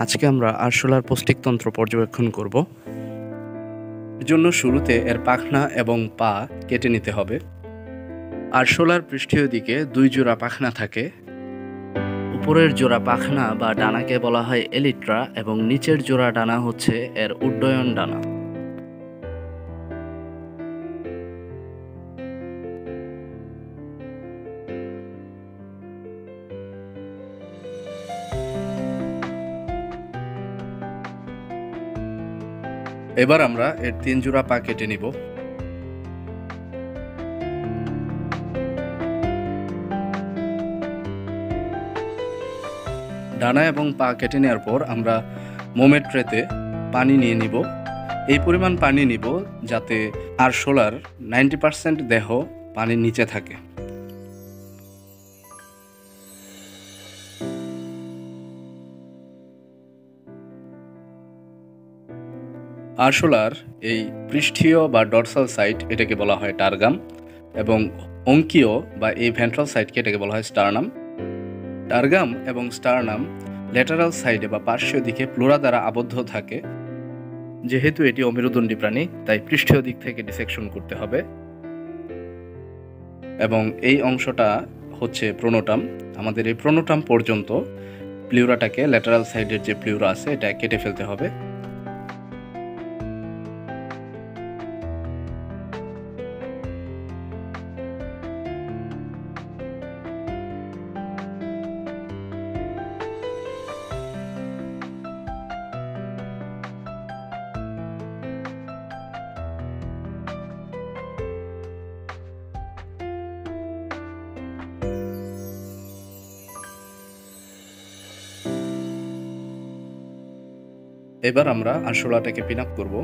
আজকে আমরা আরশোলার পৌষ্টিকতন্ত্র পর্যবেক্ষণ করব। এর জন্য শুরুতে এর পাখনা এবং পা কেটে নিতে হবে। আরশোলার পৃষ্ঠীয় দিকে 2 জোড়া পাখনা থাকে। উপরের জোড়া পাখনা বা ডানাকে বলা হয় এলিট্রা এবং নিচের জোড়া ডানা হচ্ছে এর উড্ডয়ন ডানা। এবার আমরা এর 3 জোড়া পা কেটে নিব। ডানা এবং পা কেটে নেওয়ার পর আমরা মোমের ট্রেতে পানি নিয়ে নিব। এই পরিমাণ পানি নিব যাতে আরশোলার 90% দেহ পানির নিচে থাকে। আরশোলার এই পৃষ্ঠীয় বা ডরসাল সাইড এটাকে বলা হয় টারগাম এবং অঙ্কীয় বা এই ভেন্ট্রাল সাইডকে এটাকে বলা হয় স্টারনাম। টারগাম এবং স্টারনাম ল্যাটারাল সাইডে বা পার্শ্বীয় দিকে প্লুরা দ্বারা আবদ্ধ থাকে। যেহেতু এটি অমেরুদণ্ডী প্রাণী তাই পৃষ্ঠীয় দিক থেকে ডিসেকশন করতে হবে এবং এই অংশটা হচ্ছে প্রোনোটাম। আমাদের এই প্রোনোটাম পর্যন্ত প্লিউরাটাকে ল্যাটারাল সাইডের যে প্লিউরা আছে এটা কেটে ফেলতে হবে। এবার আমরা আরশোলাটাকে পিন আপ করব।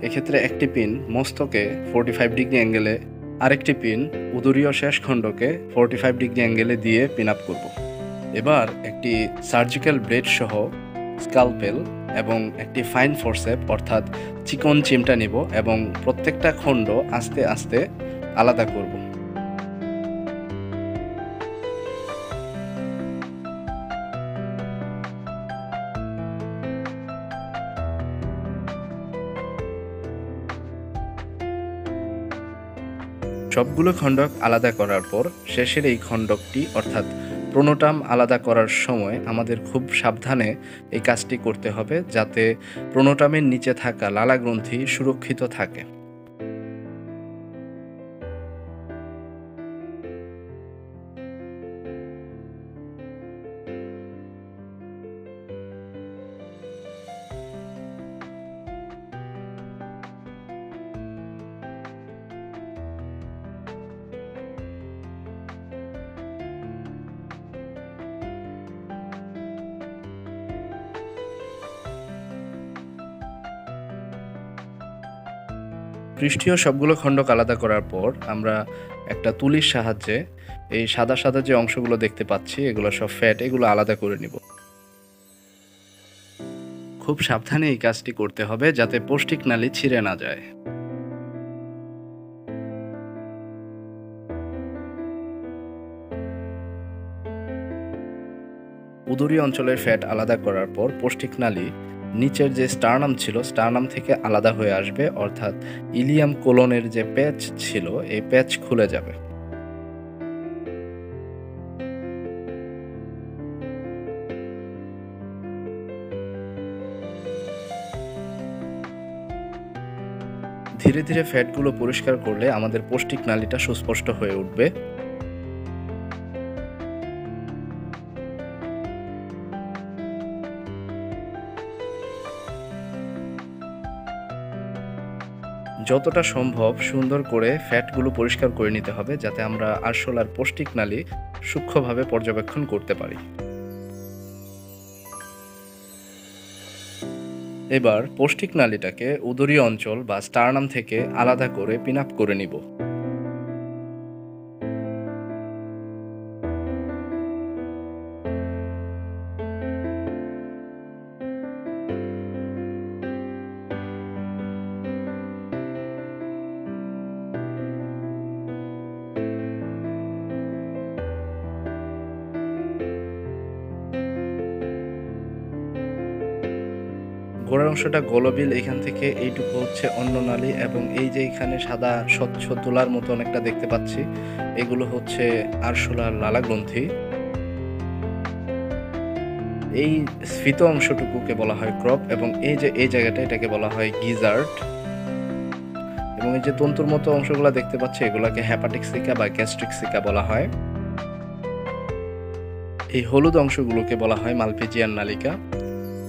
এক্ষেত্রে একটি পিন মস্তকে 45 ডিগ্রি অ্যাঙ্গেলে, আরেকটি পিন উদরীয় শেষ খণ্ডকে 45 ডিগ্রি অ্যাঙ্গেলে দিয়ে পিন আপ করব। এবার একটি সার্জিক্যাল ব্লেড সহ স্কালপেল এবং একটি ফাইন ফোরসেপ অর্থাৎ চিকন চিমটা নিব এবং প্রত্যেকটা খণ্ড আস্তে আস্তে আলাদা করব। সবগুলো খণ্ডক আলাদা করার পর শেষের এই খণ্ডকটি অর্থাৎ প্রোনোটাম আলাদা করার সময় আমাদের খুব সাবধানে এই কাজটি করতে হবে যাতে প্রোনোটামের নিচে থাকা লালা গ্রন্থি সুরক্ষিত থাকে। পৃষ্ঠীয় সবগুলো খণ্ডক আলাদা করার পর আমরা একটা তুলির সাহায্যে এই সাদা সাদা যে অংশগুলো দেখতে পাচ্ছি এগুলো সব ফ্যাট, এগুলো আলাদা করে নিব। খুব সাবধানে এই কাজটি করতে হবে যাতে পৌষ্টিক নালী ছিঁড়ে না যায়। উদরীয় অঞ্চলের ফ্যাট আলাদা করার পর পৌষ্টিক নালী নিচের যে স্টারনাম ছিল স্টারনাম থেকে আলাদা হয়ে আসবে, অর্থাৎ ইলিয়াম কোলনের যে প্যাচ ছিল এই প্যাচ খুলে যাবে। ধীরে ধীরে ফ্যাটগুলো পরিষ্কার করলে আমাদের পৌষ্টিক নালীটা সুস্পষ্ট হয়ে উঠবে। যতটা সম্ভব সুন্দর করে ফ্যাটগুলো পরিষ্কার করে নিতে হবে যাতে আমরা আরশোলার পৌষ্টিক নালী সূক্ষ্মভাবে পর্যবেক্ষণ করতে পারি। এবার পৌষ্টিক নালীটাকে উদরীয় অঞ্চল বা স্টারনাম থেকে আলাদা করে পিন আপ করে নিব। গোড়ার অংশটা গোলবিল, এখান থেকে এইটুকু হচ্ছে অন্ননালী, এবং এই যে এখানে সাদা স্বচ্ছ তুলার মতো অনেকটা দেখতে পাচ্ছি, এগুলো হচ্ছে আরশোলার লালা গ্রন্থি। এই স্ফীত অংশটুকুকে বলা হয় ক্রপ, এবং এই যে এই জায়গাটা এটাকে বলা হয় গিজার্ড, এবং এই যে তন্তুর মতো অংশগুলো দেখতে পাচ্ছি এগুলোকে হেপাটিক সিকা বা গ্যাস্ট্রিক সিকা বলা হয়। এই হলুদ অংশগুলোকে বলা হয় মালপিজিয়ান নালিকা,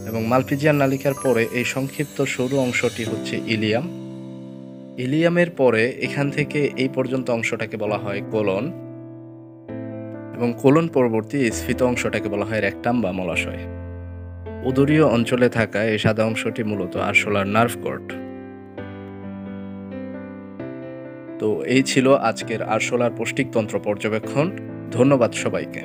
এবং মালপিজিয়ান নালিকার পরে এই সংক্ষিপ্ত সরু অংশটি হচ্ছে ইলিয়াম। ইলিয়ামের পরে এখান থেকে এই পর্যন্ত অংশটাকে বলা হয় কোলন, এবং কোলন পরবর্তী স্ফীত অংশটাকে বলা হয় রেকটাম বা মলাশয়। উদরীয় অঞ্চলে থাকা এই সাদা অংশটি মূলত আরশোলার নার্ভ কর্ড। তো এই ছিল আজকের আরশোলার পৌষ্টিকতন্ত্র পর্যবেক্ষণ। ধন্যবাদ সবাইকে।